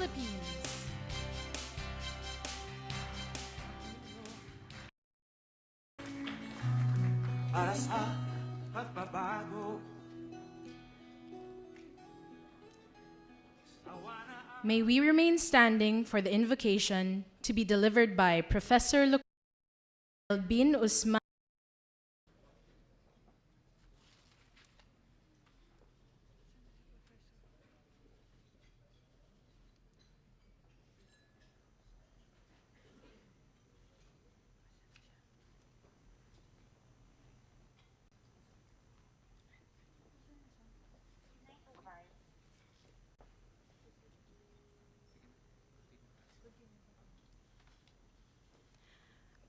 Philippines. Para sa pagbabago. May we remain standing for the invocation to be delivered by Professor bin Usman.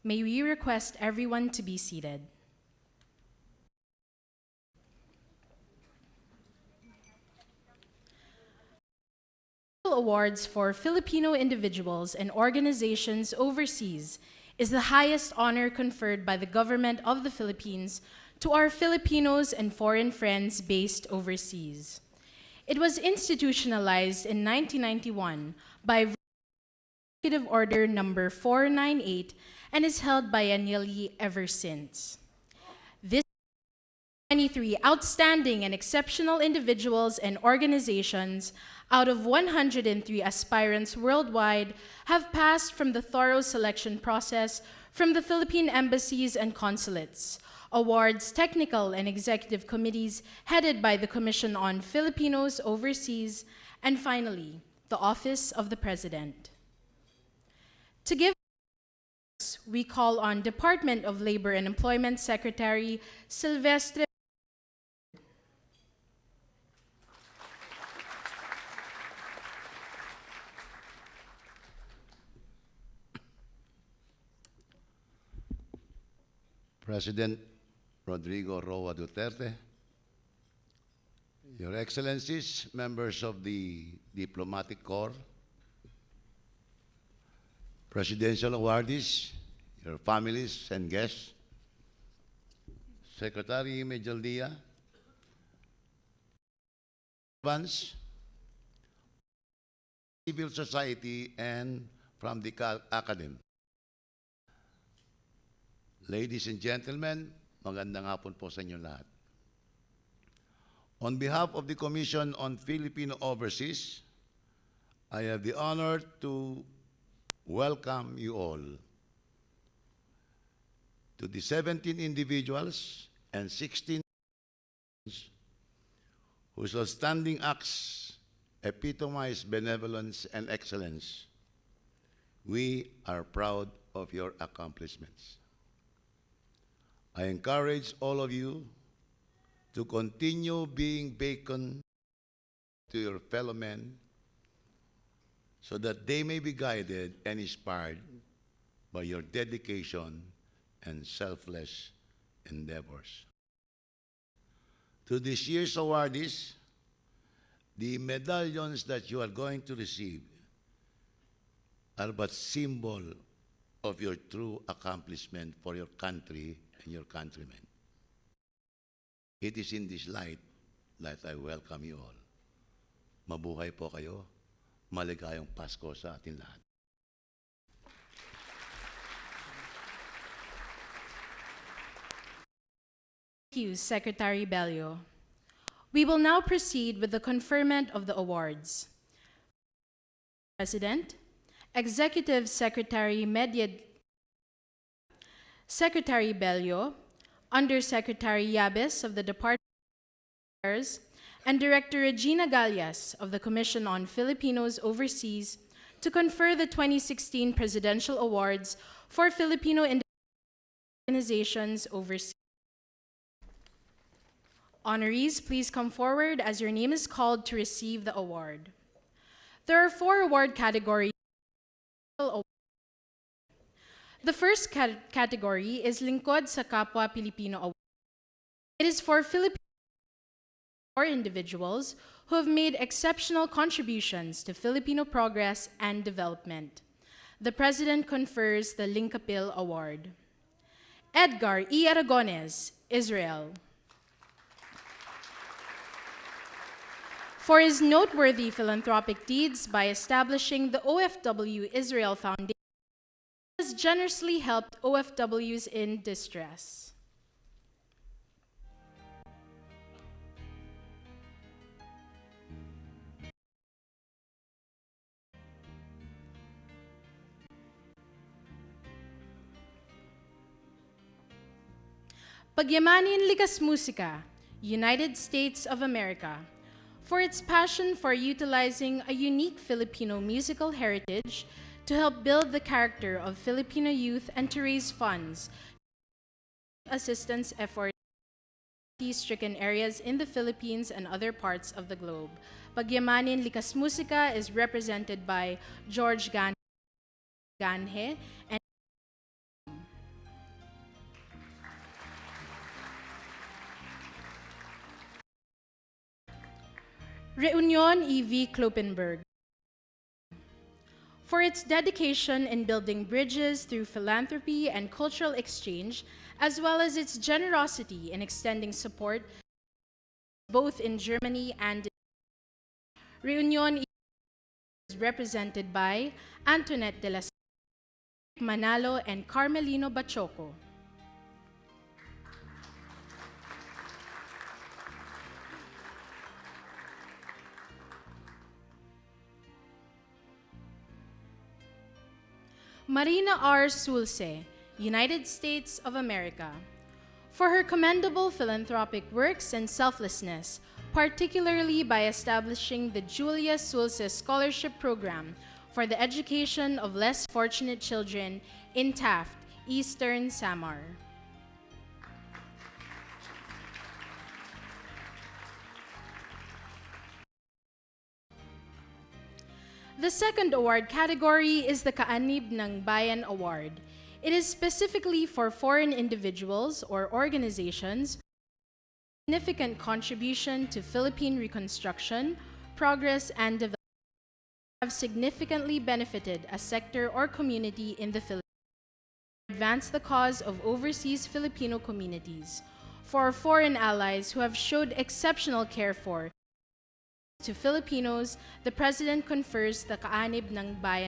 May we request everyone to be seated. Awards for Filipino individuals and organizations overseas is the highest honor conferred by the government of the Philippines to our Filipinos and foreign friends based overseas. It was institutionalized in 1991 by Executive Order Number 498 and is held biennially ever since. This 23 outstanding and exceptional individuals and organizations out of 103 aspirants worldwide have passed from the thorough selection process from the Philippine embassies and consulates, awards, technical and executive committees headed by the Commission on Filipinos Overseas, and finally, the Office of the President. To give we call on Department of Labor and Employment Secretary Silvestre. President Rodrigo Roa Duterte, Your Excellencies, members of the Diplomatic Corps, Presidential awardees, your families and guests, Secretary Medjaldia, advance, civil society, and from the academy. Ladies and gentlemen, magandang hapon po sa inyo lahat. On behalf of the Commission on Filipino Overseas, I have the honor to welcome you all to the 17 individuals and 16 whose outstanding acts epitomize benevolence and excellence. We are proud of your accomplishments. I encourage all of you to continue being beacon to your fellow men so that they may be guided and inspired by your dedication and selfless endeavors. To this year's awardees, the medallions that you are going to receive are but symbol of your true accomplishment for your country and your countrymen. It is in this light that I welcome you all. Mabuhay po kayo. Maligayang Pasko sa atin lahat. Thank you, Secretary Bello. We will now proceed with the conferment of the awards. President, Executive Secretary Secretary Bello, Undersecretary Yabes of the Department of Affairs, and Director Regina Gallas of the Commission on Filipinos Overseas to confer the 2016 Presidential Awards for Filipino organizations overseas. Honorees, please come forward as your name is called to receive the award. There are 4 award categories. The first category is Lingkod sa Kapwa Pilipino Award. It is for Filipino or individuals who have made exceptional contributions to Filipino progress and development. The President confers the Linkapil Award. Edgar E. Aragones, Israel. for his noteworthy philanthropic deeds by establishing the OFW Israel Foundation, he has generously helped OFWs in distress. Pagyamanin Likas Musika, United States of America, for its passion for utilizing a unique Filipino musical heritage to help build the character of Filipino youth and to raise funds, assistance efforts in stricken areas in the Philippines and other parts of the globe. Pagyamanin Likas Musika is represented by George Ganhe and Reunion E.V. Kloppenberg, for its dedication in building bridges through philanthropy and cultural exchange, as well as its generosity in extending support both in Germany and Reunion is represented by Antoinette de la Manalo and Carmelino Bachoco. Marina R. Sulce, United States of America, for her commendable philanthropic works and selflessness, particularly by establishing the Julia Sulce Scholarship Program for the education of less fortunate children in Taft, Eastern Samar. The second award category is the Kaanib ng Bayan Award. It is specifically for foreign individuals or organizations with significant contribution to Philippine reconstruction, progress, and development have significantly benefited a sector or community in the Philippines, advance the cause of overseas Filipino communities, for foreign allies who have showed exceptional care for to Filipinos, the President confers the Kaanib ng Bayan.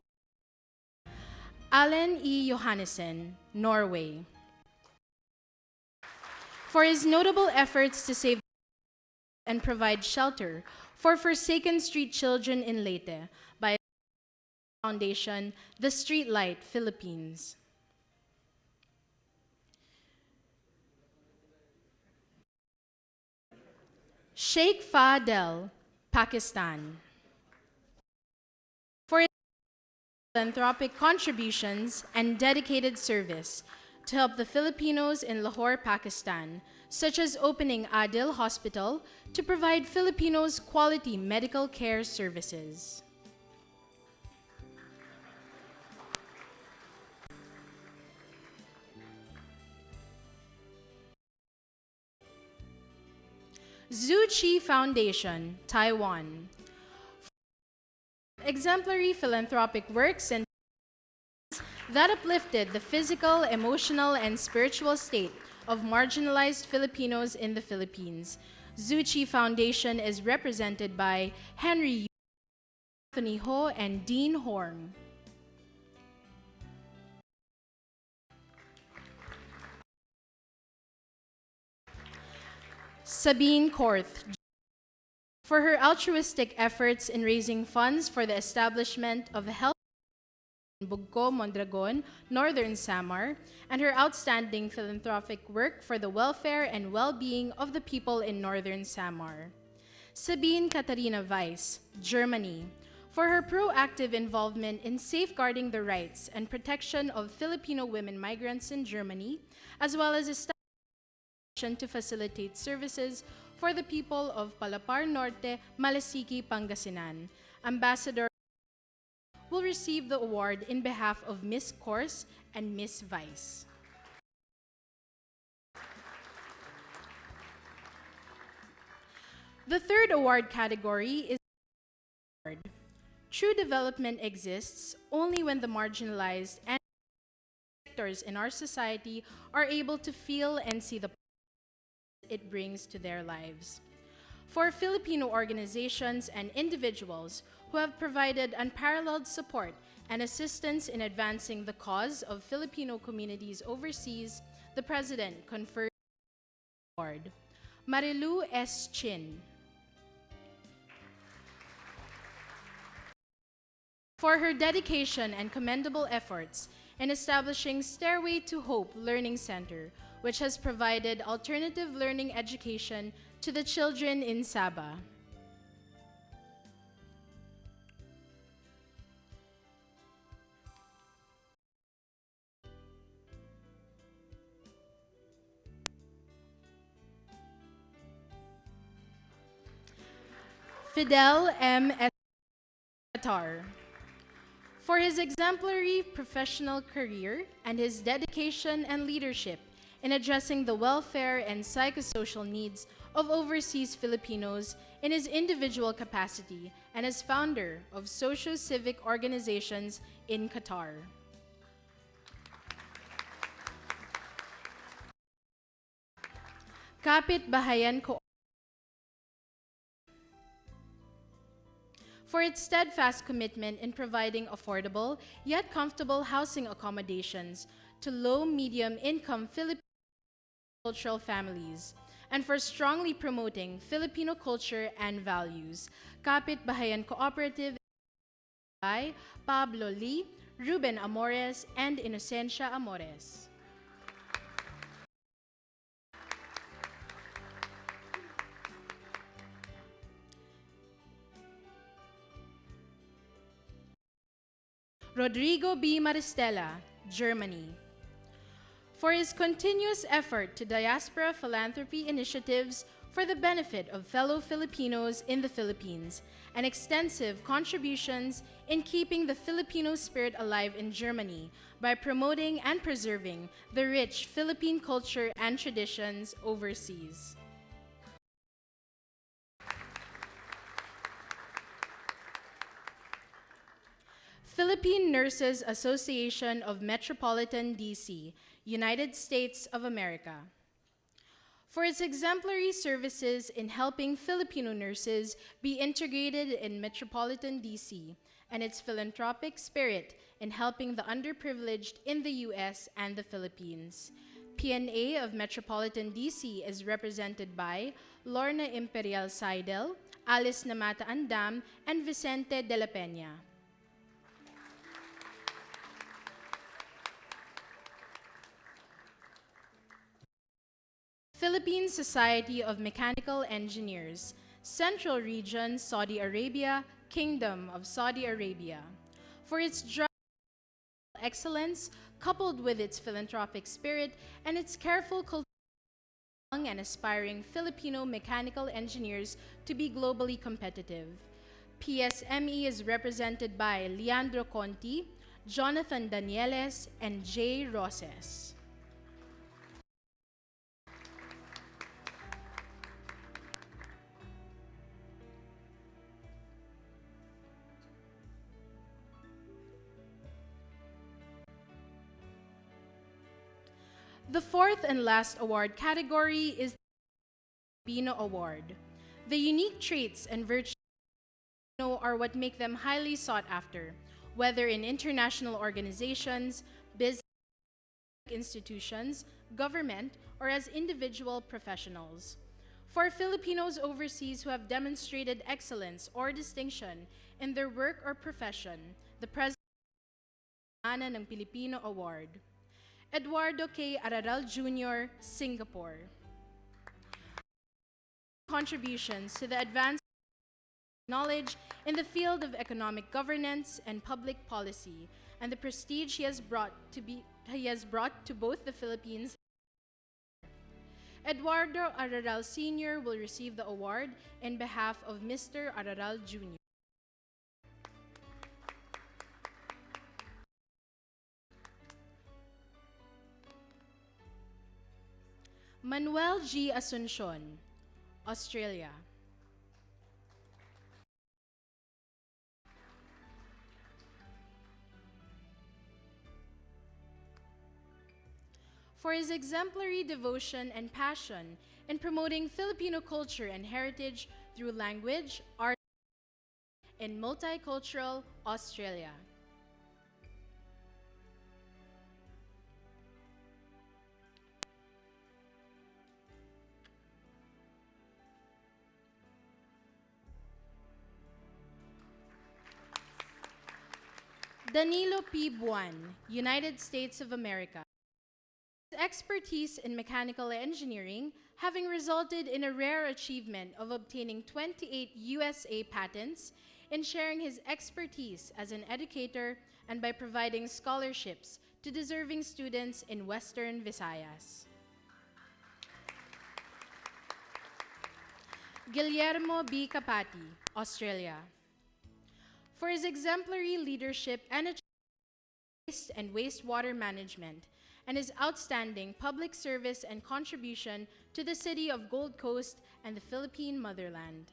Allen E. Johannessen, Norway, for his notable efforts to save and provide shelter for forsaken street children in Leyte by Foundation, the Streetlight Philippines. Sheikh Fadel, Pakistan, for his philanthropic contributions and dedicated service to help the Filipinos in Lahore, Pakistan, such as opening Adil Hospital to provide Filipinos quality medical care services. Zhu Qi Foundation, Taiwan, exemplary philanthropic works and that uplifted the physical, emotional, and spiritual state of marginalized Filipinos in the Philippines. Zhu Qi Foundation is represented by Henry Yu, Anthony Ho, and Dean Horn. Sabine Korth, for her altruistic efforts in raising funds for the establishment of a health in Bugco, Mondragon, Northern Samar, and her outstanding philanthropic work for the welfare and well-being of the people in Northern Samar. Sabine Katharina Weiss, Germany, for her proactive involvement in safeguarding the rights and protection of Filipino women migrants in Germany, as well as establishing to facilitate services for the people of Palapar Norte, Malasiki, Pangasinan. Ambassador will receive the award in behalf of Miss Kors and Miss Weiss. The third award category is award. True development exists only when the marginalized and sectors in our society are able to feel and see the it brings to their lives. for Filipino organizations and individuals who have provided unparalleled support and assistance in advancing the cause of Filipino communities overseas, the President conferred the award. Marilu S. Chin. For her dedication and commendable efforts in establishing Stairway to Hope Learning Center, which has provided alternative learning education to the children in Sabah. Fidel M. Qatar. For his exemplary professional career and his dedication and leadership in addressing the welfare and psychosocial needs of overseas Filipinos in his individual capacity and as founder of socio-civic organizations in Qatar. Kapit Bahayan for its steadfast commitment in providing affordable yet comfortable housing accommodations to low, medium-income Filipino cultural families, and for strongly promoting Filipino culture and values. Kapit Bahayan Cooperative by Pablo Lee, Ruben Amores, and Inocencia Amores. Rodrigo B. Maristella, Germany. For his continuous effort to diaspora philanthropy initiatives for the benefit of fellow Filipinos in the Philippines, and extensive contributions in keeping the Filipino spirit alive in Germany by promoting and preserving the rich Philippine culture and traditions overseas. Philippine Nurses Association of Metropolitan DC, United States of America. For its exemplary services in helping Filipino nurses be integrated in Metropolitan DC, and its philanthropic spirit in helping the underprivileged in the US and the Philippines. PNA of Metropolitan DC is represented by Lorna Imperial Seidel, Alice Namata Andam, and Vicente de la Peña. Philippine Society of Mechanical Engineers, Central Region, Saudi Arabia, Kingdom of Saudi Arabia. For its excellence, coupled with its philanthropic spirit and its careful culture of young and aspiring Filipino mechanical engineers to be globally competitive. PSME is represented by Leandro Conti, Jonathan Danieles, and Jay Roses. The fourth and last award category is the Filipino Award. The unique traits and virtues of Filipino are what make them highly sought after, whether in international organizations, business institutions, government, or as individual professionals. For Filipinos overseas who have demonstrated excellence or distinction in their work or profession, the President ng Filipino Award. Eduardo K. Araral Jr., Singapore. Contributions to the advancement of knowledge in the field of economic governance and public policy, and the prestige he has brought to both the Philippines. Eduardo Araral Sr. will receive the award in behalf of Mr. Araral Jr. Manuel G. Asuncion, Australia. For his exemplary devotion and passion in promoting Filipino culture and heritage through language, art, and multicultural Australia. Danilo P. Buan, United States of America. His expertise in mechanical engineering having resulted in a rare achievement of obtaining 28 USA patents, in sharing his expertise as an educator and by providing scholarships to deserving students in Western Visayas. Guillermo B. Capati, Australia. For his exemplary leadership and waste and wastewater management, and his outstanding public service and contribution to the city of Gold Coast and the Philippine motherland.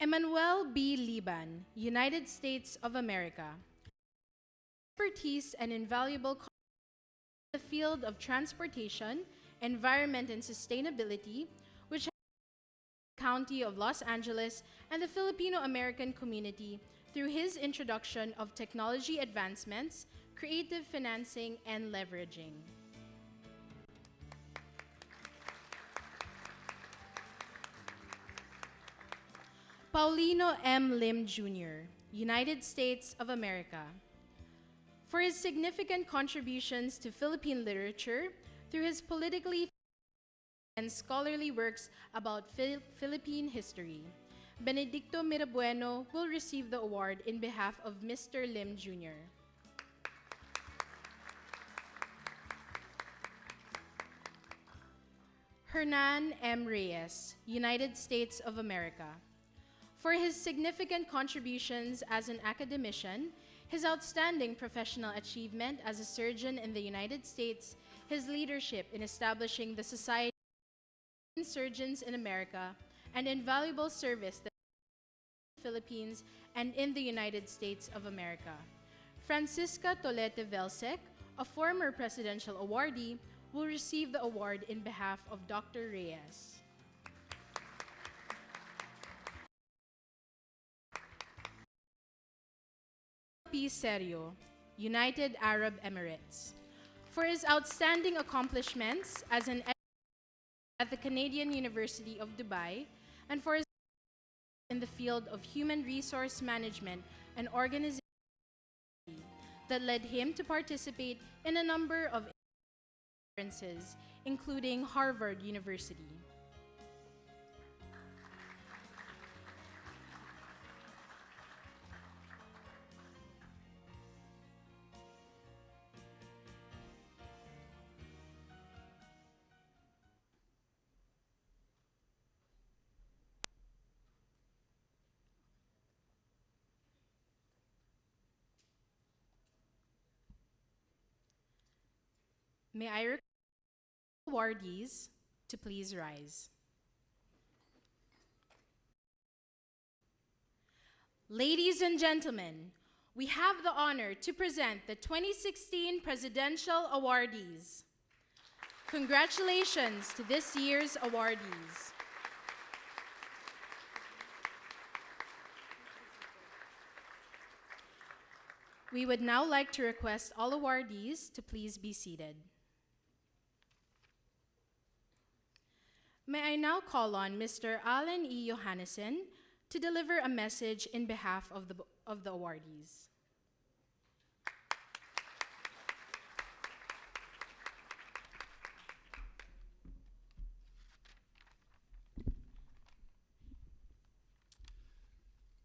Emmanuel B. Liban, United States of America. Expertise and invaluable in the field of transportation, environment, and sustainability, which has the County of Los Angeles and the Filipino-American community through his introduction of technology advancements, creative financing, and leveraging. Paulino M. Lim Jr., United States of America. For his significant contributions to Philippine literature through his politically and scholarly works about Philippine history, Benedicto Mirabueno will receive the award in behalf of Mr. Lim Jr. Hernan M. Reyes, United States of America. For his significant contributions as an academician, his outstanding professional achievement as a surgeon in the United States, his leadership in establishing the Society of Surgeons in America, and invaluable service that in the Philippines and in the United States of America. Francisca Tolete Velsec, a former presidential awardee, will receive the award in behalf of Dr. Reyes. P. Serio, United Arab Emirates. For his outstanding accomplishments as an at the Canadian University of Dubai, and for his in the field of human resource management and organization that led him to participate in a number of conferences, including Harvard University. May I request awardees to please rise. Ladies and gentlemen, we have the honor to present the 2016 Presidential Awardees. Congratulations to this year's awardees. We would now like to request all awardees to please be seated. May I now call on Mr. Alan E. Johannesson to deliver a message in behalf of the awardees.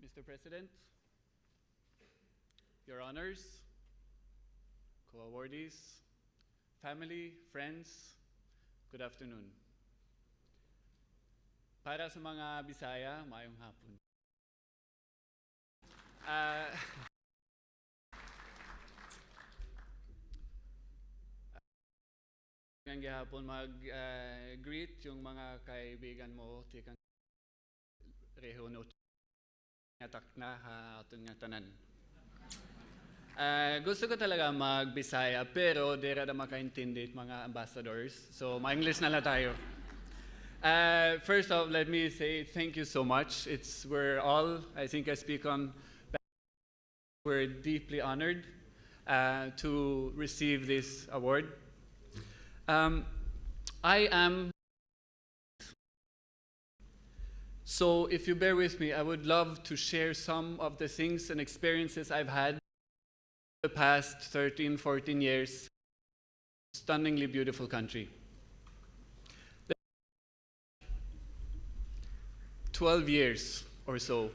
Mr. President, Your Honors, co-awardees, family, friends, good afternoon. Para sa mga Bisaya, maayong hapon. Ngayong gihapon mag-greet yung mga kaibigan mo tikang pareho no atak na aton nga tanan. Gusto ko talaga mag-Bisaya, pero dira na makaintindi mga ambassadors. So, ma-English na lang tayo. First off, let me say thank you so much. We're all, I think I speak on, we're deeply honored to receive this award. I am, so if you bear with me, I would love to share some of the things and experiences I've had the past 13, 14 years. Stunningly beautiful country. 12 years or so.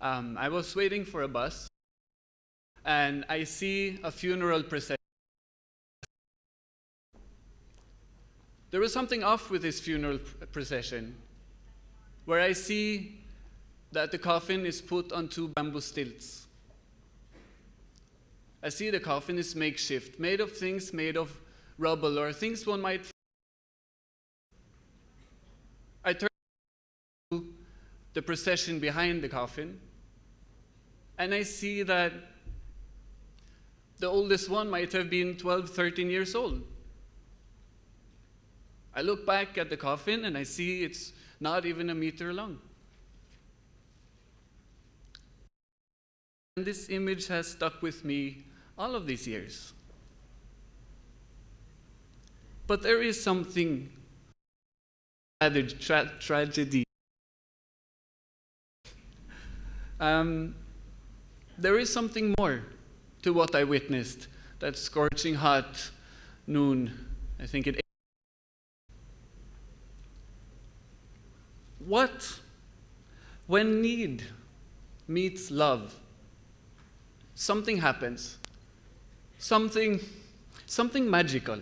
I was waiting for a bus, and I see a funeral procession. There was something off with this funeral procession, where I see that the coffin is put on two bamboo stilts. I see the coffin is makeshift, made of things made of rubble or things one might. I turn to the procession behind the coffin, and I see that the oldest one might have been 12, 13 years old. I look back at the coffin and I see it's not even a meter long. And this image has stuck with me all of these years. But there is something, rather tragedy. There is something more to what I witnessed that scorching hot noon, I think it. What, when need meets love, something happens, something magical.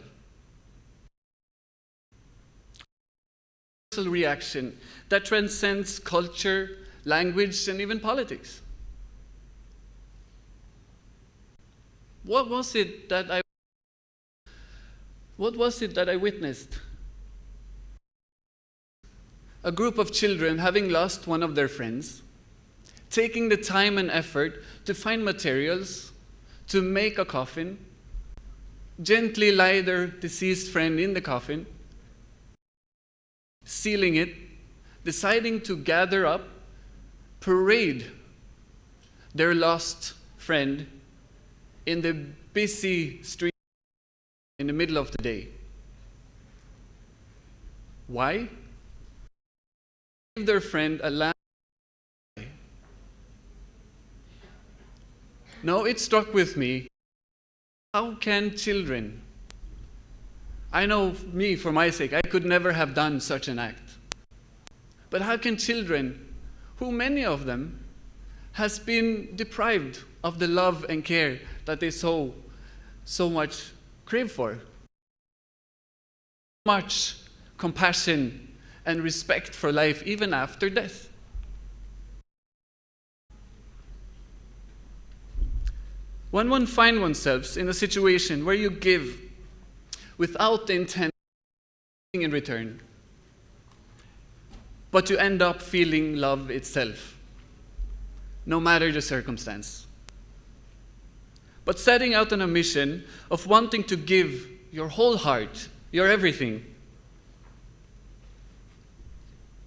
Reaction that transcends culture, language, and even politics. What was it that I witnessed? A group of children having lost one of their friends, taking the time and effort to find materials, to make a coffin, gently lie their deceased friend in the coffin, sealing it, deciding to gather up, parade their lost friend in the busy street in the middle of the day. Why? Give their friend a lamp. Now it struck with me, how can children, I know me, for my sake, I could never have done such an act. But how can children, who many of them has been deprived of the love and care that they so much crave for, much compassion and respect for life even after death? When one finds oneself in a situation where you give without the intent in return, but you end up feeling love itself, no matter the circumstance. But setting out on a mission of wanting to give your whole heart, your everything,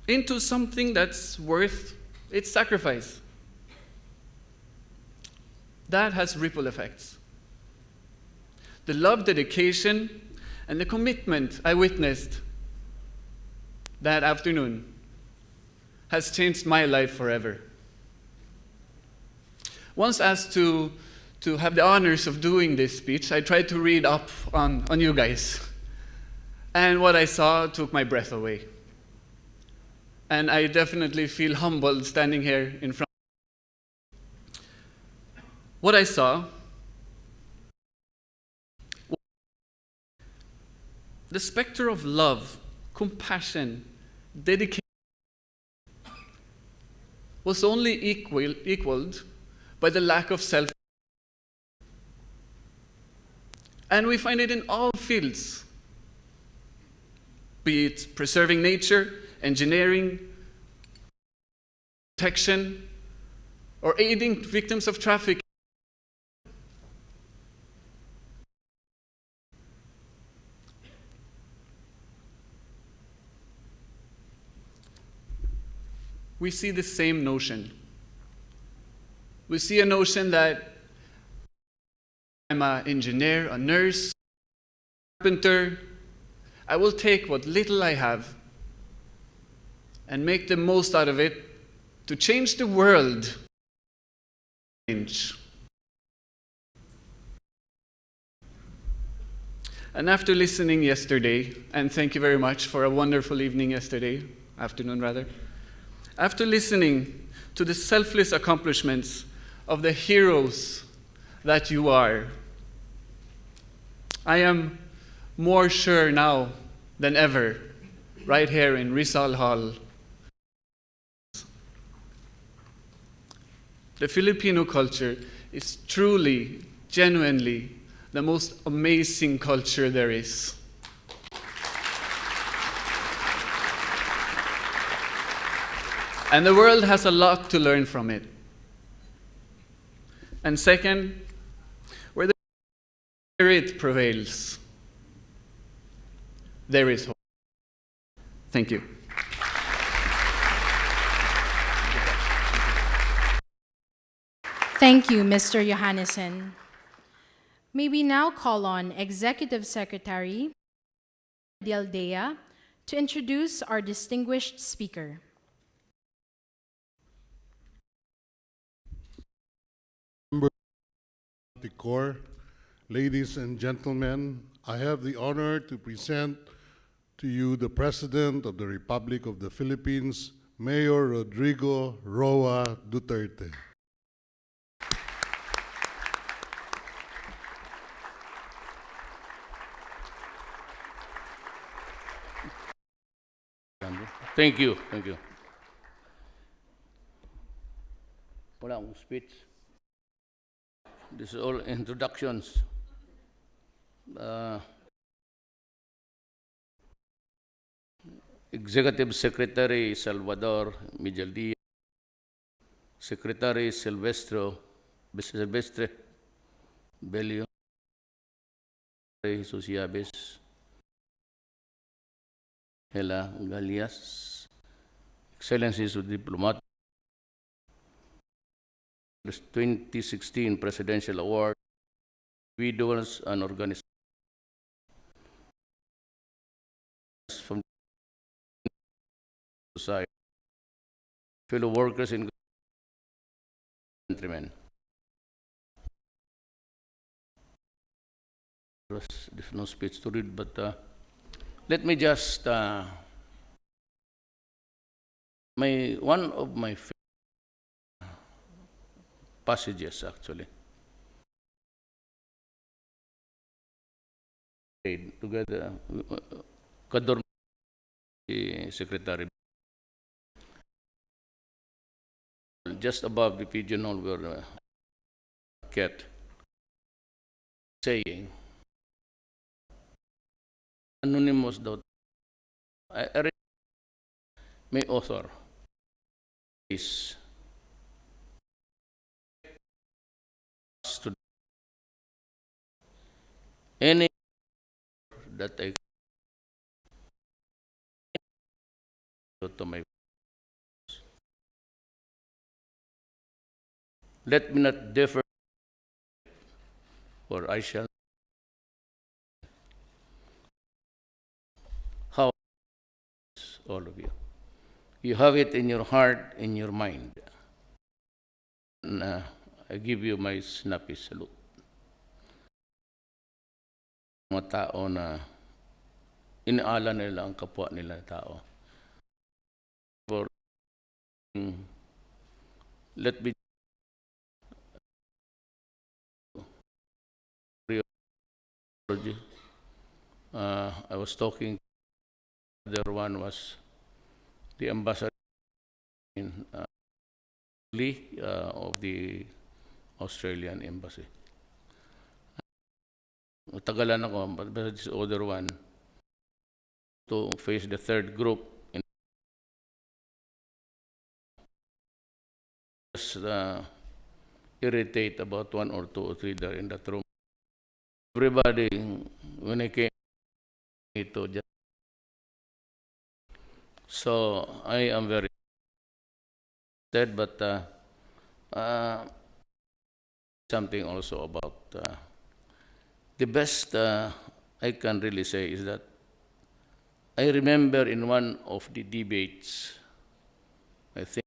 into something that's worth its sacrifice, that has ripple effects. The love, dedication, and the commitment I witnessed that afternoon has changed my life forever. Once asked to have the honors of doing this speech, I tried to read up on you guys. And what I saw took my breath away. And I definitely feel humbled standing here in front. What I saw, the specter of love, compassion, dedication was only equaled by the lack of self. And we find it in all fields, be it preserving nature, engineering, protection, or aiding victims of trafficking. We see the same notion. We see a notion that I'm an engineer, a nurse, carpenter. I will take what little I have and make the most out of it to change the world. And after listening yesterday, and thank you very much for a wonderful evening yesterday, afternoon rather, after listening to the selfless accomplishments of the heroes that you are, I am more sure now than ever, right here in Rizal Hall, the Filipino culture is truly, genuinely, the most amazing culture there is. And the world has a lot to learn from it. And second, where the spirit prevails, there is hope. Thank you. Thank you, Mr. Johannesson. May we now call on Executive Secretary Dialdea to introduce our distinguished speaker. The Corps, ladies and gentlemen, I have the honor to present to you the President of the Republic of the Philippines, Mayor Rodrigo Roa Duterte. Thank you, thank you. Wala akong speech. This is all introductions. Executive Secretary Salvador Mijaldia, Secretary Silvestre Belio, Jesus Yabes, Hela Galias, Excellencies of Diplomat, the 2016 Presidential Award, individuals and organizations from society, fellow workers and countrymen. There's no speech to read, but let me just one of my passages actually together Kador Secretary just above the pigeonhole where cat saying anonymous doubt I read may author is to any that I to my let me not differ, for I shall how all of you. You have it in your heart, in your mind. And, I give you my snappy salute. Mga tao na inaala nila ang kapwa nila tao. For let me I was talking, the other one was the ambassador in Lee of the Australian Embassy. Tagalan ako, but this other one to face the third group just irritate about one or two or three there in that room. Everybody, when I came to just, so I am very sad, but something also about the best I can really say is that I remember in one of the debates, I think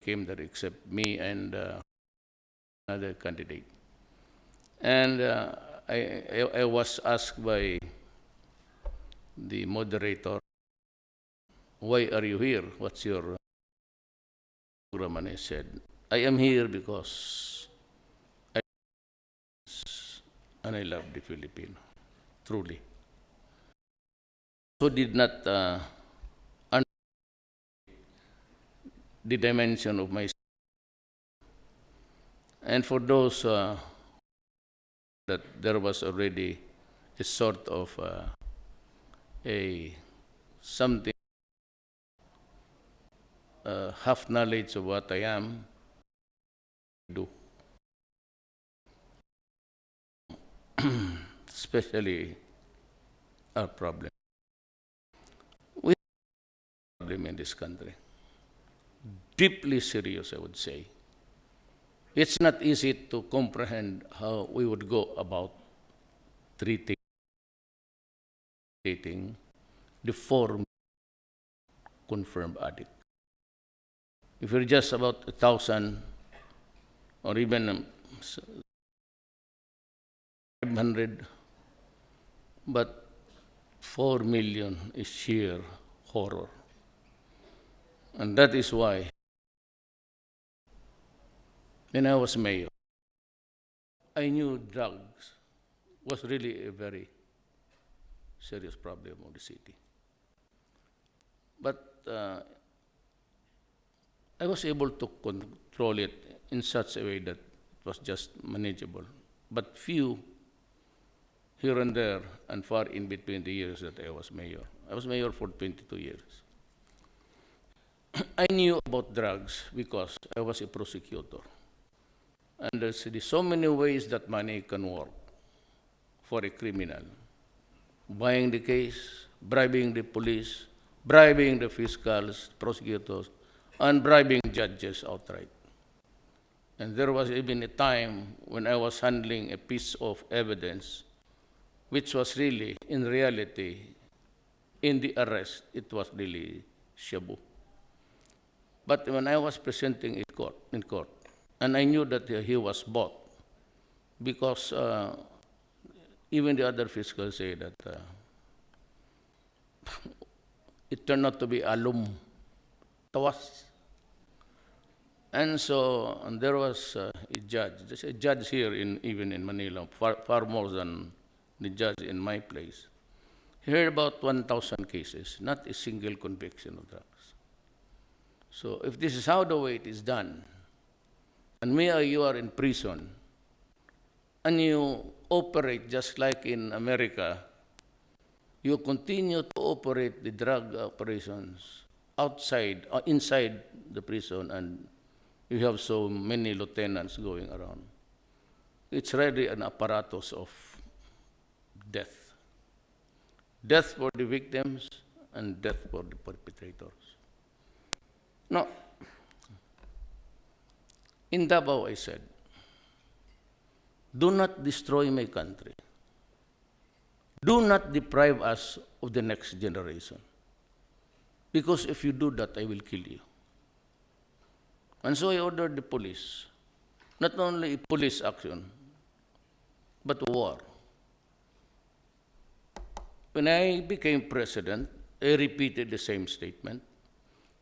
came there except me and another candidate. And I was asked by the moderator, why are you here? What's your program? And I said, I am here because I love the Filipino, truly. So did not the dimension of my, and for those that there was already a sort of a something half knowledge of what I am, do, especially our problem. We have a problem in this country, deeply serious, I would say. It's not easy to comprehend how we would go about treating the 4 confirmed addict. If you're just about 1,000 or even 500, but 4 million is sheer horror. And that is why when I was mayor, I knew drugs was really a very serious problem of the city. But I was able to control it in such a way that it was just manageable. But few here and there and far in between the years that I was mayor. I was mayor for 22 years. I knew about drugs because I was a prosecutor. And there's so many ways that money can work for a criminal. Buying the case, bribing the police, bribing the fiscals, prosecutors, and bribing judges outright. And there was even a time when I was handling a piece of evidence which was really, in reality, in the arrest, it was really shabu. But when I was presenting in court, and I knew that he was bought, because even the other fiscals say that it turned out to be alum tawas. And so and there was a judge. There's a judge here, even in Manila, far more than the judge in my place. He heard about 1,000 cases, not a single conviction of drugs. So if this is how the way it is done, and you are in prison, and you operate just like in America, you continue to operate the drug operations outside, inside the prison, and you have so many lieutenants going around. It's really an apparatus of death. Death for the victims and death for the perpetrators. No. In Davao, I said, do not destroy my country. Do not deprive us of the next generation. Because if you do that, I will kill you. And so I ordered the police, not only police action, but war. When I became president, I repeated the same statement.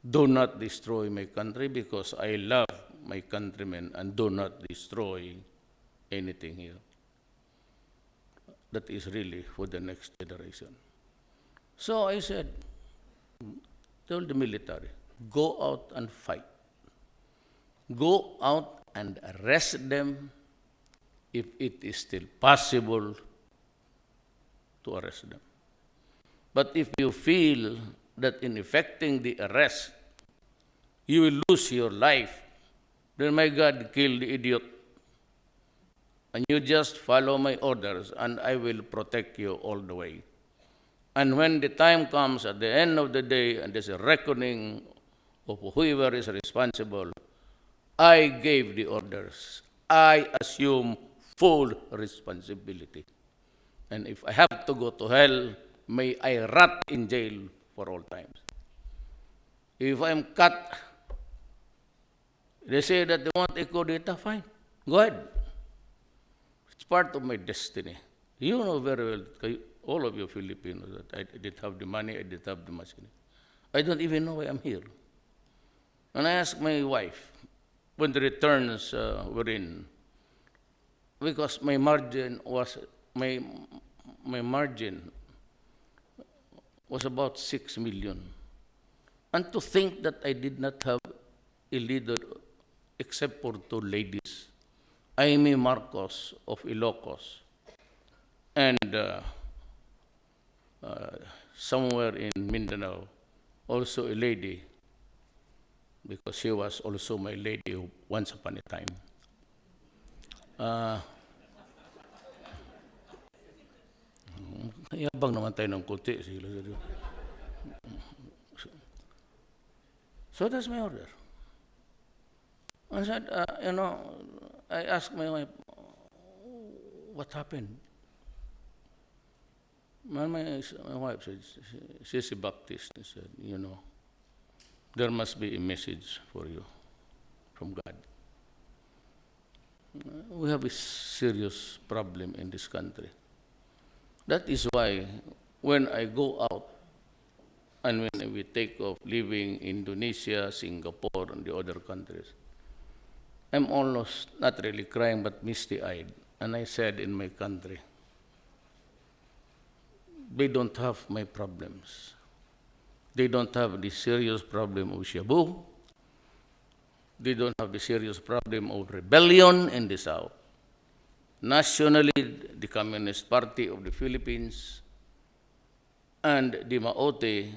Do not destroy my country because I love my countrymen, and do not destroy anything here. That is really for the next generation. So I said, told the military, go out and fight. Go out and arrest them if it is still possible to arrest them. But if you feel that in effecting the arrest, you will lose your life. Then my God, kill the idiot. And you just follow my orders, and I will protect you all the way. And when the time comes at the end of the day, and there's a reckoning of whoever is responsible, I gave the orders. I assume full responsibility. And if I have to go to hell, may I rot in jail for all times. If I'm cut, they say that they want a coup d'etat, fine. Go ahead. It's part of my destiny. You know very well, all of you Filipinos, that I didn't have the money, I didn't have the machine. I don't even know why I'm here. And I asked my wife, when the returns were in, because my margin was about 6 million. And to think that I did not have a leader except for 2 ladies, Amy Marcos of Ilocos, and somewhere in Mindanao, also a lady, because she was also my lady once upon a time. Yabang naman tayo ng kunti. So that's my order. And said, I asked my wife, what happened? My wife said, she's a Baptist. She said, there must be a message for you from God. We have a serious problem in this country. That is why when I go out and when we take off leaving Indonesia, Singapore, and the other countries, I'm almost not really crying but misty-eyed. And I said in my country, they don't have my problems. They don't have the serious problem of Shabu. They don't have the serious problem of rebellion in the South. Nationally, the Communist Party of the Philippines and the Maote,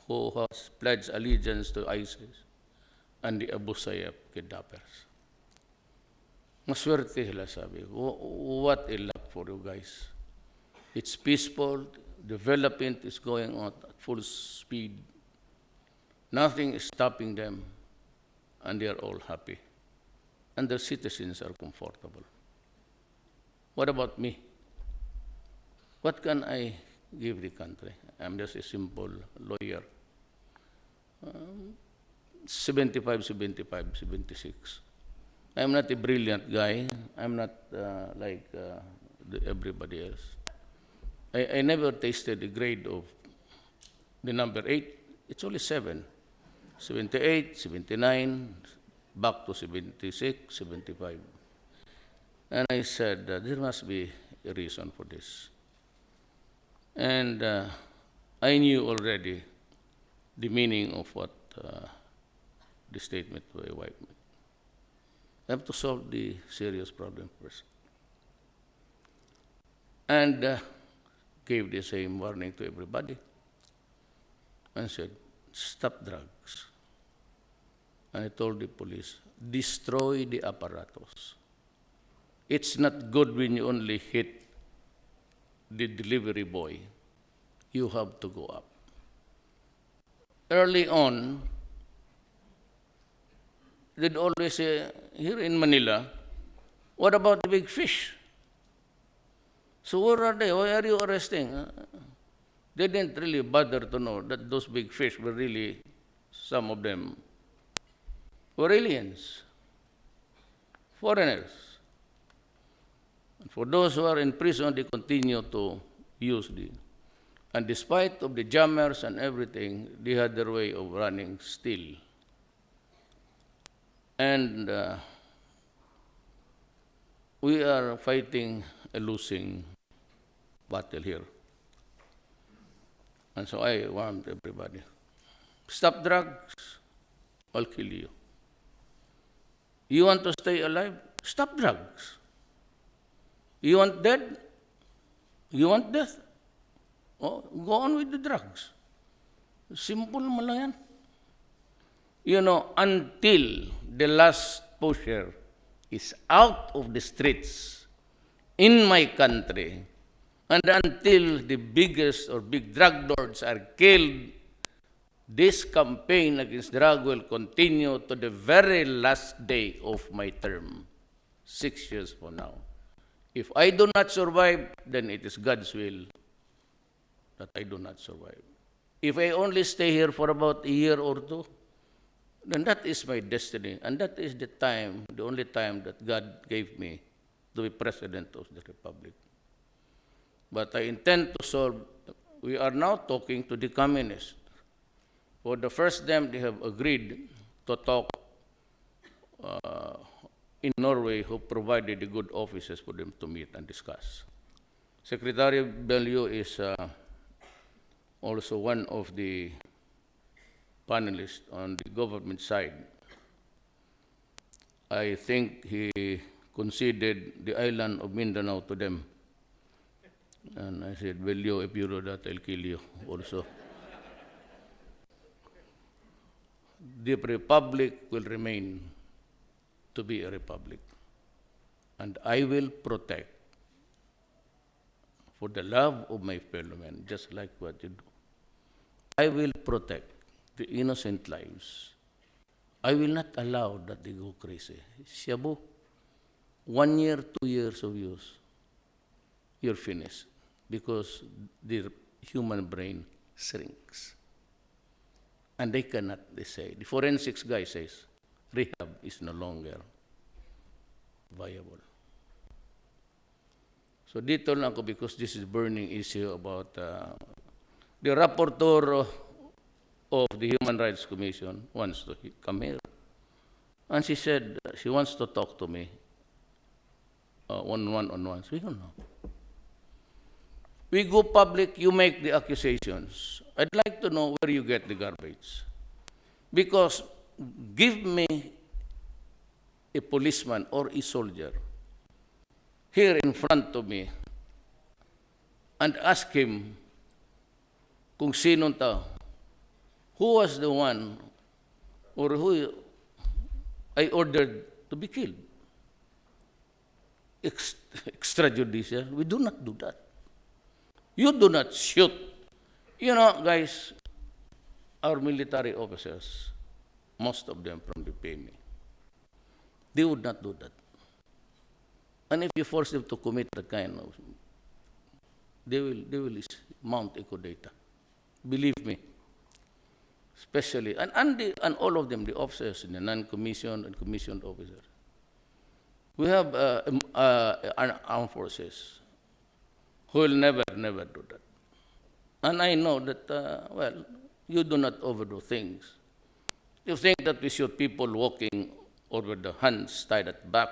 who has pledged allegiance to ISIS, and the Abu Sayyaf kidnappers. Maswerte sila, sabi ko. What a luck for you guys. It's peaceful. Development is going on at full speed. Nothing is stopping them, and they are all happy. And the citizens are comfortable. What about me? What can I give the country? I'm just a simple lawyer. 75, 76. I'm not a brilliant guy. I'm not like everybody else. I never tasted the grade of the number 8. It's only 7. 78, 79, back to 76, 75. And I said, there must be a reason for this. And I knew already the meaning of what the statement by my wife made. I have to solve the serious problem first. And gave the same warning to everybody and said, stop drugs. And I told the police, destroy the apparatus. It's not good when you only hit the delivery boy. You have to go up. Early on, they'd always say, here in Manila, what about the big fish? So where are they? Why are you arresting? They didn't really bother to know that those big fish were really, some of them, were aliens, foreigners. And for those who are in prison, they continue to use the. And despite of the jammers and everything, they had their way of running still. And we are fighting a losing battle here. And so I warned everybody, stop drugs, I'll kill you. You want to stay alive? Stop drugs. You want dead? You want death? Oh, go on with the drugs. Simple naman lang yan. You know, until the last pusher is out of the streets in my country, and until the biggest or big drug lords are killed, this campaign against drug will continue to the very last day of my term, 6 years from now. If I do not survive, then it is God's will that I do not survive. If I only stay here for about a year or two, then that is my destiny, and that is the time, the only time that God gave me to be President of the Republic. But I intend to solve, we are now talking to the communists. For the first time, they have agreed to talk in Norway, who provided the good offices for them to meet and discuss. Secretary Bellew is also one of the panelists on the government side. I think he conceded the island of Mindanao to them. And I said, Bellew, if you do that, I'll kill you also. The republic will remain to be a republic. And I will protect, for the love of my fellow men, just like what you do. I will protect the innocent lives. I will not allow that they go crazy. Shabu, 1 year, 2 years of use, you're finished, because the human brain shrinks. And they cannot, they say, the forensics guy says, rehab is no longer viable. So dito lang ako, because this is burning issue about the rapporteur of the Human Rights Commission wants to come here. And she said she wants to talk to me one-on-one. So we don't know. We go public, you make the accusations. I'd like to know where you get the garbage. Because give me a policeman or a soldier here in front of me and ask him kung sinong tao, who was the one or who I ordered to be killed. Extrajudicial, we do not do that. You do not shoot. You know, guys, our military officers, most of them from the PME, they would not do that. And if you force them to commit that kind of, they will mount a coup d'etat. Believe me. Especially, and all of them, the officers, the non-commissioned and commissioned officers. We have armed forces who will never do that. And I know that, well, you do not overdo things. You think that we shoot people walking or with the hands tied at back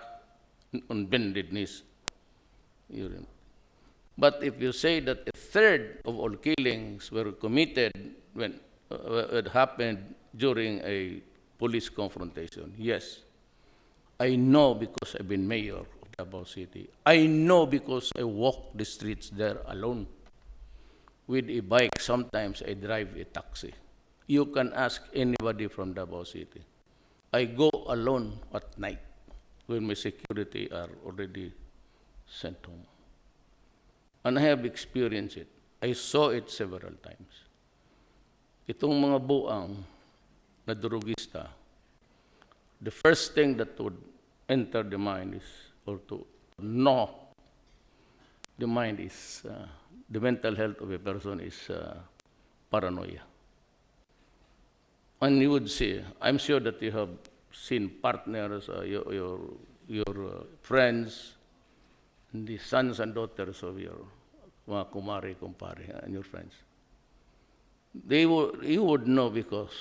on bended knees. But if you say that a third of all killings were committed when it happened during a police confrontation, yes. I know because I've been mayor of Davao City. I know because I walk the streets there alone. With a bike, sometimes I drive a taxi. You can ask anybody from Davao City. I go alone at night when my security are already sent home. And I have experienced it. I saw it several times. Itong mga buang na drugista, the first thing that would enter the mind is, or to know the mind is, the mental health of a person is paranoia. And you would see, I'm sure that you have seen partners, your friends, the sons and daughters of your mga kumari, kumpare, and your friends. You would know because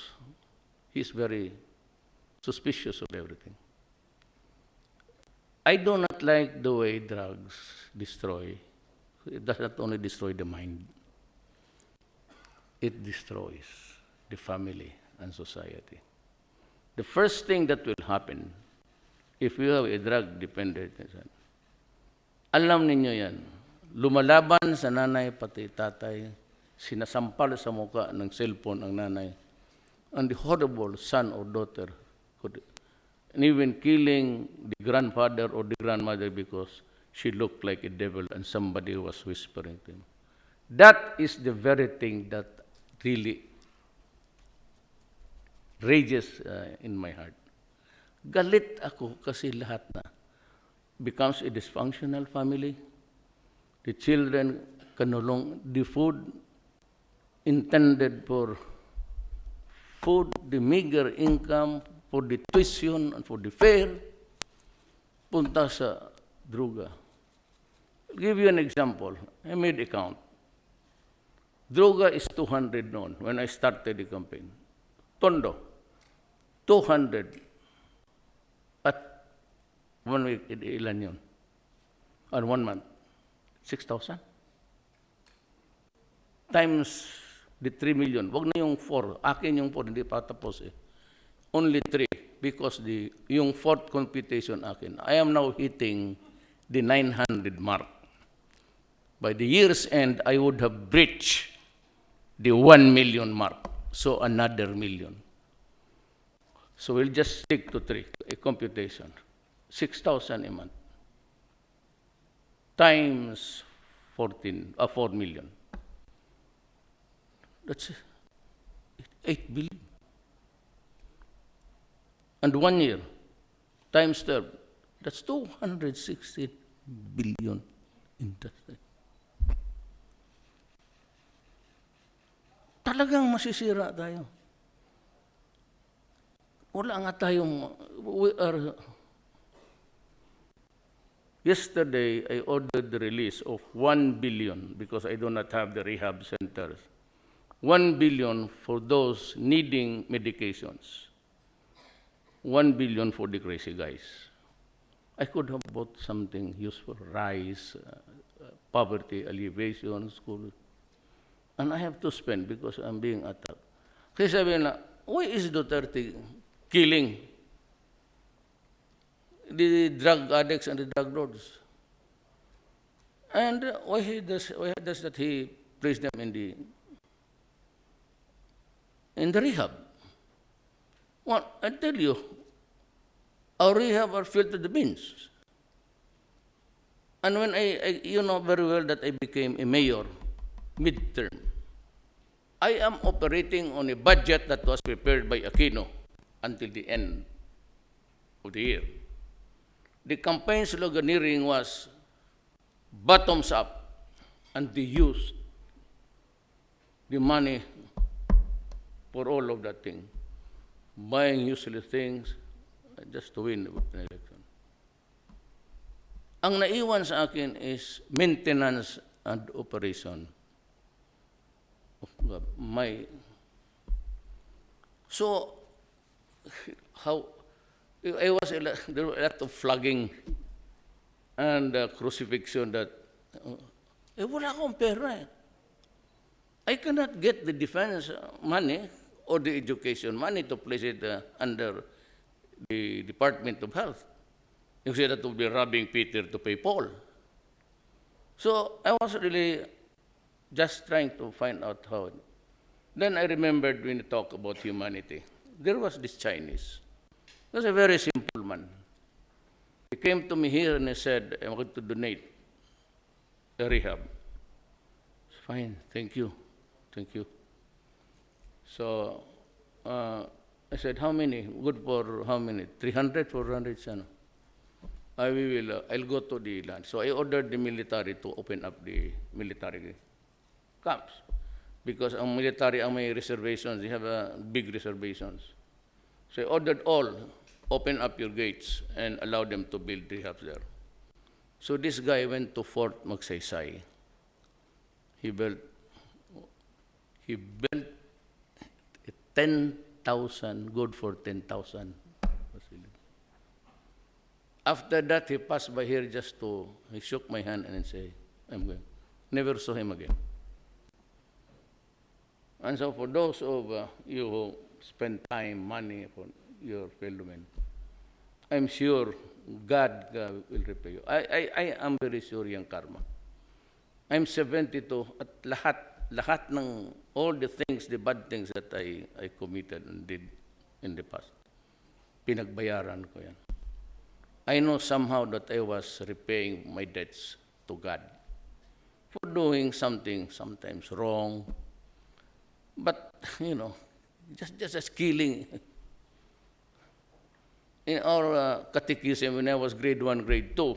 he's very suspicious of everything. I do not like the way drugs destroy. It does not only destroy the mind, it destroys the family and society. The first thing that will happen if you have a drug dependent, alam ninyo yan, lumalaban sa nanay pati tatay, sinasampal sa muka ng cellphone ang nanay. and the horrible son or daughter could, and even killing the grandfather or the grandmother because she looked like a devil and somebody was whispering to him. That is the very thing that really rages in my heart. Galit ako kasi lahat na becomes a dysfunctional family. The children can no longer, the food intended for food, the meager income for the tuition and for the fare, punta sa droga. I'll give you an example. I made a count. Droga is 200 noon when I started the campaign. Tondo, 200 at 1 week, ilan yun? Or 1 month, 6,000? Times the 3 million. Wag na yung 4. Akin yung 4, hindi pa tapos eh. Only 3 because yung fourth computation akin. I am now hitting the 900 mark. By the year's end, I would have breached the 1 million mark. So another million. So we'll just stick to 3, a computation. 6,000 a month. Times 4 million. That's 8 billion. And 1 year, times 12, that's 260 billion industry. Talagang masisira tayo. Wala nga tayong, yesterday, I ordered the release of 1 billion because I do not have the rehab centers. 1 billion for those needing medications. 1 billion for the crazy guys. I could have bought something useful, rice, poverty alleviation, school. And I have to spend because I'm being attacked. Kasi sabi na, why is Duterte killing the drug addicts and the drug lords? And why does that he place them in the rehab? Well, I tell you, our rehab are filled to the bins. And when you know very well that I became a mayor midterm, I am operating on a budget that was prepared by Aquino until the end of the year. The campaign sloganeering was bottoms up, and they used the money for all of that thing, buying useless things just to win an election. Ang naiwan sa akin is maintenance and operation of my. So, how there were a lot of flogging and crucifixion that wala akong pera eh. I cannot get the defense money or the education money to place it under the Department of Health. You say that will be robbing Peter to pay Paul. So I was really just trying to find out how. Then I remembered when you talk about humanity. There was this Chinese. He was a very simple man. He came to me here and he said, I'm going to donate a rehab. Fine, thank you. Thank you. So I said, how many? Good for how many? 300, 400? I'll go to the land. So I ordered the military to open up the military camps. Because ang military, ang may reservations, they have big reservations. So I ordered all, open up your gates and allow them to build rehabs there. So this guy went to Fort Magsaysay. He built 10,000, good for 10,000 facility. After that, he passed by here he shook my hand and said, I'm going. Never saw him again. And so for those of you who spend time, money for your fellow men, I'm sure God will repay you. I am very sure yung karma. I'm 72 at lahat lahat ng all the things, the bad things that I committed and did in the past, pinagbayaran ko yan. I know somehow that I was repaying my debts to God for doing something sometimes wrong. But, just as killing. In our catechism, when I was grade 1, grade 2,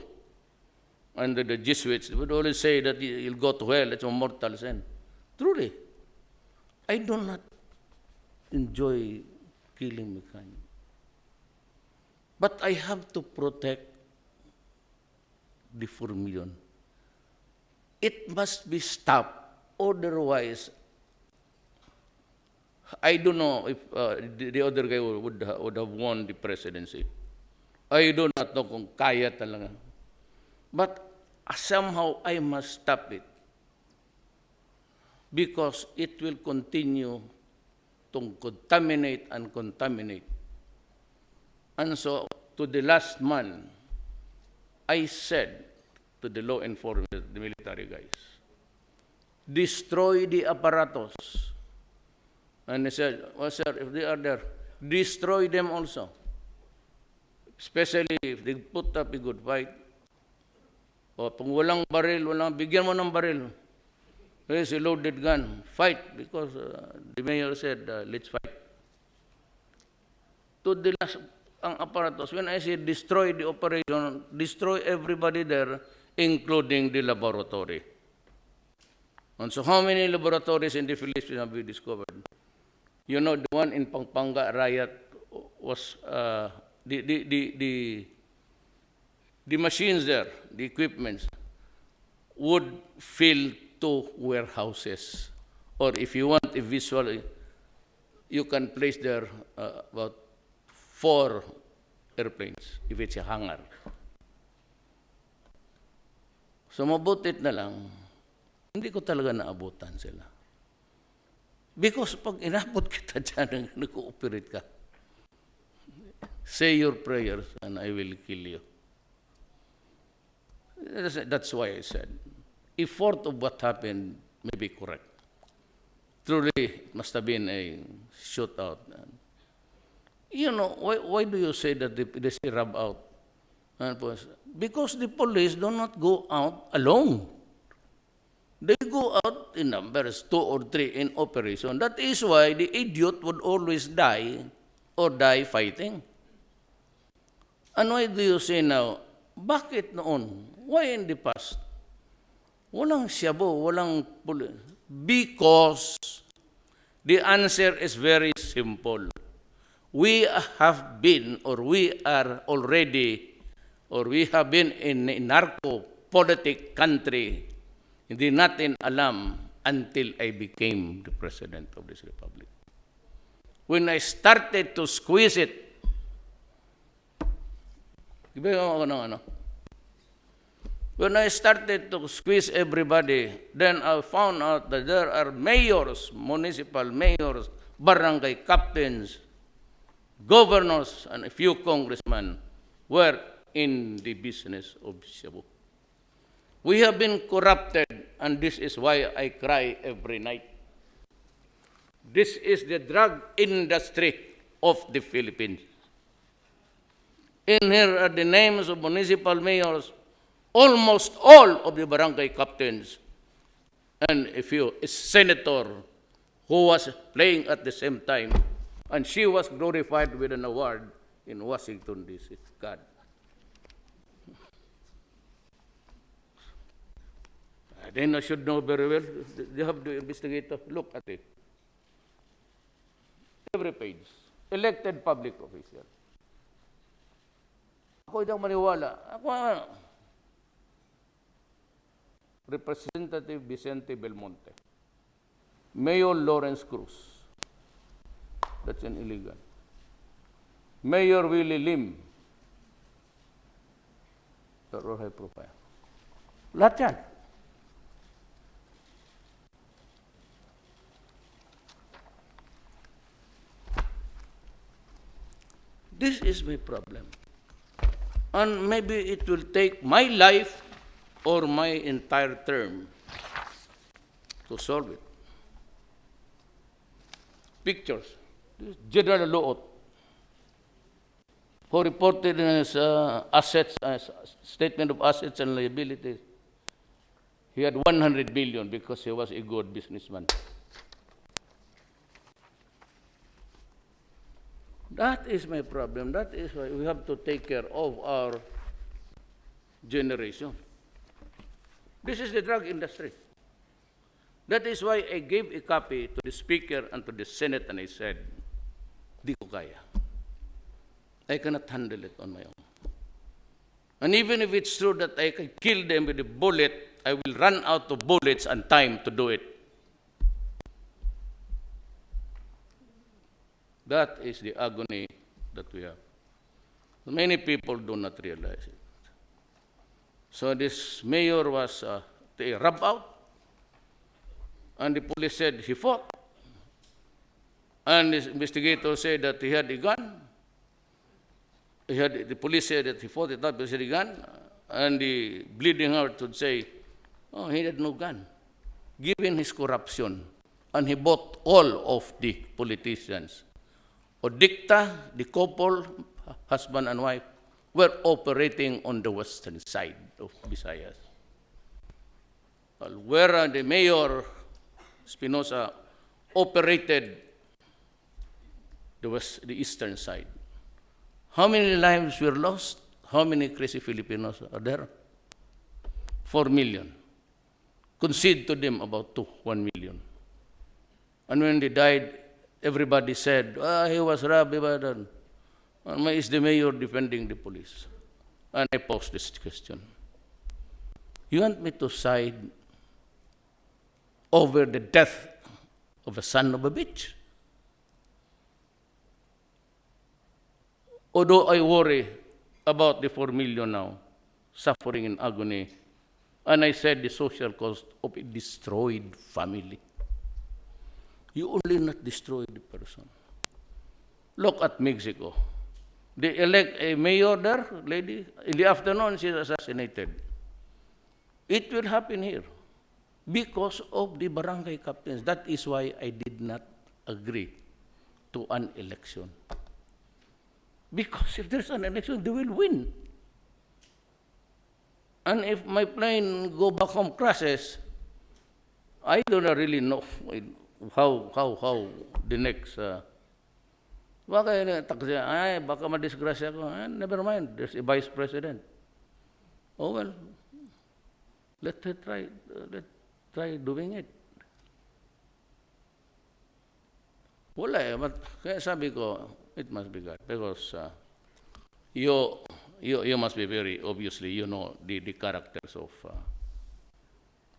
under the Jesuits, they would always say that you'll go to hell, it's a mortal sin. Truly, I do not enjoy killing mankind. But I have to protect the 4 million. It must be stopped, otherwise, I don't know if the other guy would have won the presidency. I do not know kung kaya talaga. But somehow I must stop it because it will continue to contaminate and contaminate. And so, to the last man, I said to the law enforcement, the military guys, destroy the apparatus. And they said, well, sir, if they are there, destroy them also. Especially if they put up a good fight. O kung walang baril, bigyan mo ng baril. There's a loaded gun. Fight, because the mayor said, let's fight. To the last, ang apparatus, when I say destroy the operation, destroy everybody there, including the laboratory. And so how many laboratories in the Philippines have we discovered? You know, the one in Pampanga riot was the machines there, the equipments, would fill 2 warehouses. Or if you want a visual, you can place there about 4 airplanes, if it's a hangar. So mabutit na lang, hindi ko talaga naabutan sila. Because pag inabot kita dyan, nag-ooperate ka, say your prayers and I will kill you. That's why I said, a fourth of what happened may be correct. Truly, it must have been a shootout. You know, why do you say that they say rub out? Because the police do not go out alone. They go out in numbers, 2 or 3 in operation. That is why the idiot would always die or die fighting. And why do you say now, bakit noon? Why in the past? Walang siyabo, walang police. Because the answer is very simple. We have been, or we are already, or we have been in a narco-politic country. Hindi natin alam until I became the President of this Republic. When I started to squeeze it, when I started to squeeze everybody, then I found out that there are mayors, municipal mayors, barangay captains, governors, and a few congressmen were in the business of shabu. We have been corrupted, and this is why I cry every night. This is the drug industry of the Philippines. In here are the names of municipal mayors, almost all of the barangay captains, and a few, a senator who was playing at the same time, and she was glorified with an award in Washington, D.C. God. Then I should know very well. They have the investigator look at it. Every page. Elected public official. Ako hindi maniwala. Ako, Representative Vicente Belmonte. Mayor Lawrence Cruz. That's an illegal. Mayor Willie Lim. Or high profile. Lahat yan. This is my problem. And maybe it will take my life or my entire term to solve it. pictures. This General Luot, who reported in his statement of assets and liabilities, he had 100 million because he was a good businessman. That is my problem. That is why we have to take care of our generation. This is the drug industry. That is why I gave a copy to the Speaker and to the Senate, and I said, di ko kaya. I cannot handle it on my own. And even if it's true that I can kill them with a bullet, I will run out of bullets and time to do it. That is the agony that we have. Many people do not realize it. So this mayor was rubbed out, and the police said he fought. And the investigator said that he had a gun. The police said that he fought it up, he had a gun, and the bleeding heart would say, oh, he had no gun. Given his corruption, and he bought all of the politicians. Odicta, the couple, husband and wife, were operating on the western side of Visayas. Where the mayor, Espinosa, operated the eastern side. How many lives were lost? How many crazy Filipinos are there? 4 million. Concede to them about 1 million. And when they died, everybody said, he was robbed. And is the mayor defending the police? And I posed this question. You want me to side over the death of a son of a bitch? Or do I worry about the 4 million now, suffering in agony? And I said the social cost of a destroyed family. You only not destroy the person. Look at Mexico. They elect a mayor there, lady. In the afternoon, she's assassinated. It will happen here because of the barangay captains. That is why I did not agree to an election. Because if there's an election, they will win. And if my plane go back home crashes, I don't really know how the next... baka madisgrasya ko. Never mind, there's a vice president. Oh well, let's try doing it. Wala eh, but kaya sabi ko, it must be God. Because you must be very, obviously, you know the characters of...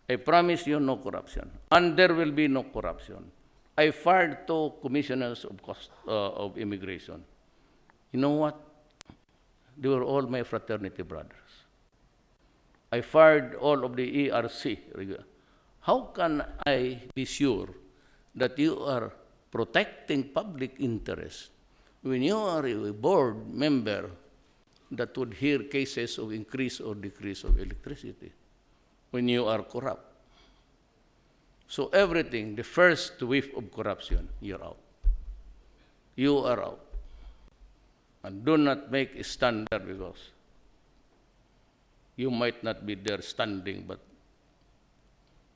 I promise you no corruption. And there will be no corruption. I fired 2 commissioners of immigration. You know what? They were all my fraternity brothers. I fired all of the ERC. How can I be sure that you are protecting public interest when you are a board member that would hear cases of increase or decrease of electricity, when you are corrupt? So everything, the first whiff of corruption, you're out. You are out. And do not make a stand there because you might not be there standing but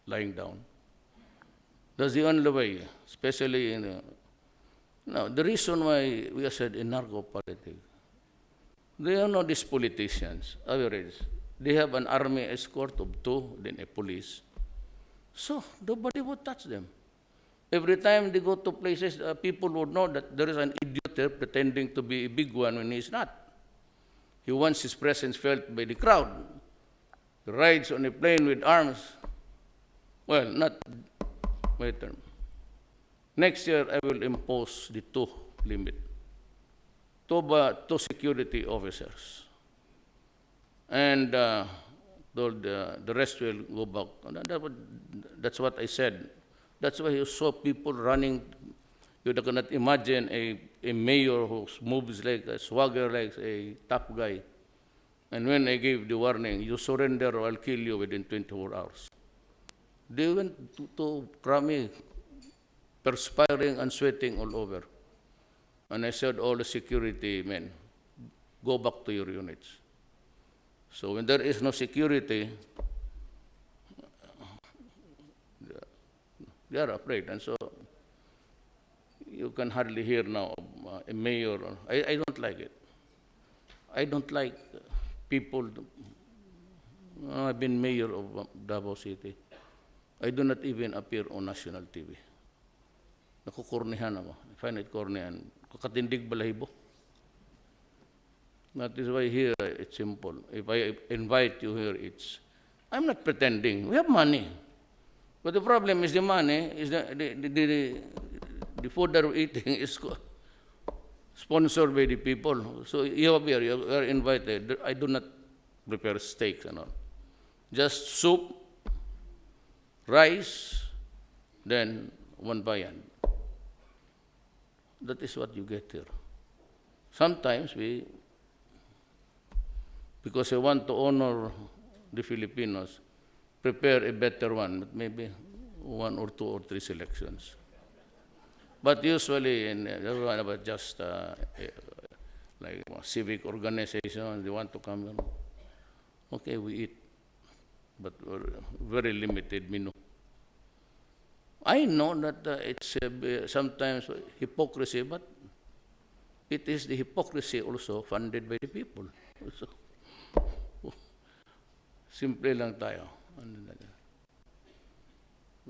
lying down. That's the only way, especially in... now, the reason why we are said in narco-politics, they are not these politicians, average. They have an army escort of 2, then a police. So nobody would touch them. Every time they go to places, people would know that there is an idiot there pretending to be a big one when he's not. He wants his presence felt by the crowd. He rides on a plane with arms. Well, not my term. Next year, I will impose the 2 limit. 2 security officers. And the rest will go back. That's what I said. That's why you saw people running. You cannot imagine a mayor who moves like a swagger, like a tough guy. And when I gave the warning, you surrender or I'll kill you within 24 hours. They went to Krami perspiring and sweating all over. And I said, all the security men, go back to your units. So when there is no security, they are afraid. And so you can hardly hear now a mayor. I don't like it. I don't like people. I've been mayor of Davao City. I do not even appear on national TV. Nakukornihan ako. I find it corny and kakatindig balahibo. That is why here it's simple. If I invite you here, I'm not pretending. We have money. But the problem is the money, is the food that we're eating is sponsored by the people. So you are invited. I do not prepare steaks and all. Just soup, rice, then one bayan. That is what you get here. Sometimes because I want to honor the Filipinos, prepare a better one, but maybe 1 or 2 or 3 selections. But usually, about just like civic organizations, they want to come in. Okay, we eat, but very limited menu. I know that it's sometimes hypocrisy, but it is the hypocrisy also funded by the people. So, simple lang tayo.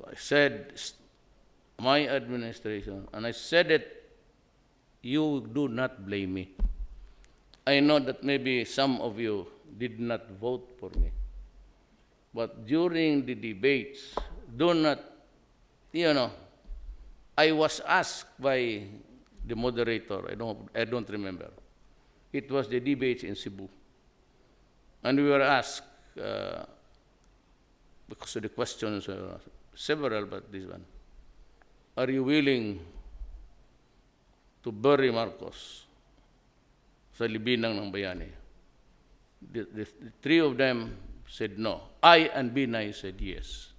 I said, my administration, and I said it, you do not blame me. I know that maybe some of you did not vote for me. But during the debates, do not, I was asked by the moderator, I don't remember. It was the debates in Cebu. And we were asked, because of the questions, several, but this one, are you willing to bury Marcos sa libinang ng bayani? The 3 of them said no. I and Binay said yes,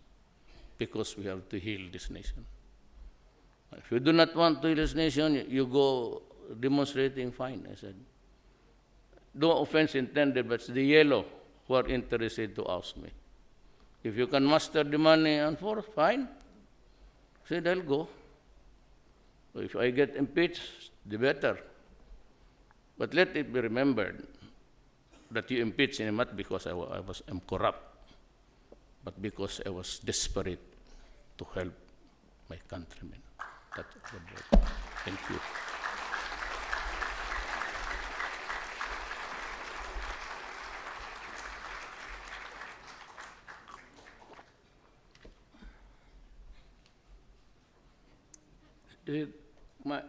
because we have to heal this nation. If you do not want to heal this nation, you go demonstrating, fine, I said. No offense intended, but it's the yellow who are interested to ask me. If you can muster the money and force, fine. I said, I'll go. If I get impeached, the better. But let it be remembered that you impeached me not because I'm corrupt, but because I was desperate to help my countrymen. That's the vote. Thank you.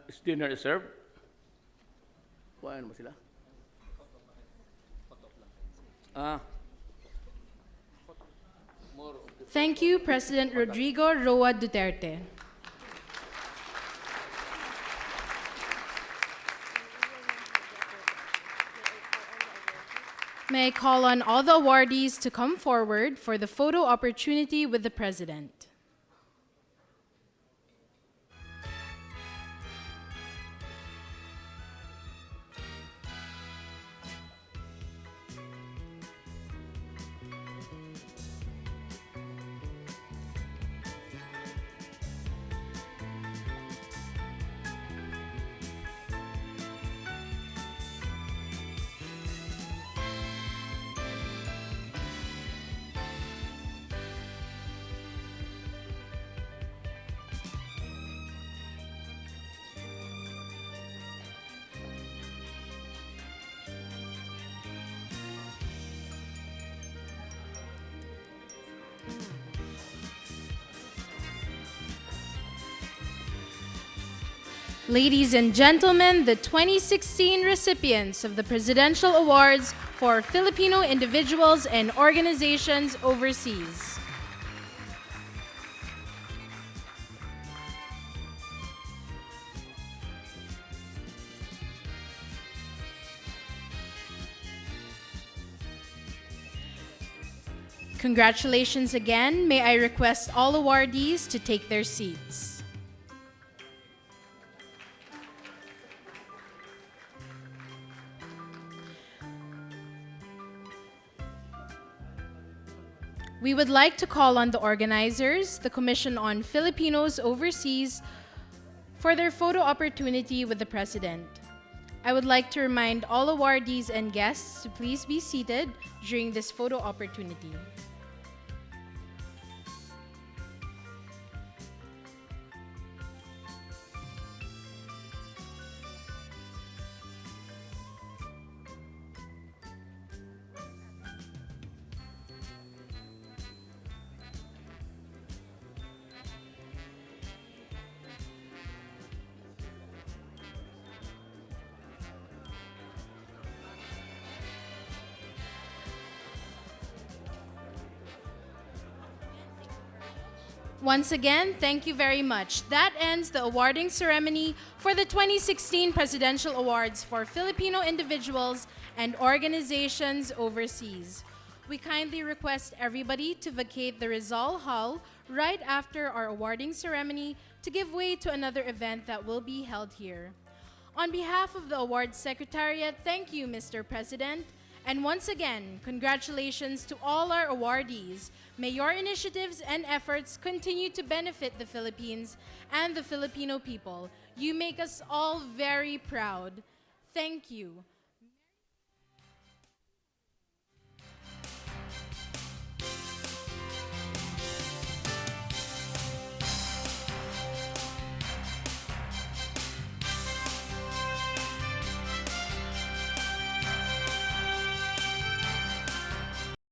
Is dinner served? Kuhaan mo sila? Thank you, President Rodrigo Roa Duterte. May I call on all the awardees to come forward for the photo opportunity with the President. Ladies and gentlemen, the 2016 recipients of the Presidential Awards for Filipino individuals and organizations overseas. Congratulations again. May I request all awardees to take their seats. We would like to call on the organizers, the Commission on Filipinos Overseas, for their photo opportunity with the President. I would like to remind all awardees and guests to please be seated during this photo opportunity. Once again, thank you very much. That ends the awarding ceremony for the 2016 Presidential Awards for Filipino individuals and organizations overseas. We kindly request everybody to vacate the Rizal Hall right after our awarding ceremony to give way to another event that will be held here. On behalf of the Awards Secretariat, thank you, Mr. President. And once again, congratulations to all our awardees. May your initiatives and efforts continue to benefit the Philippines and the Filipino people. You make us all very proud. Thank you.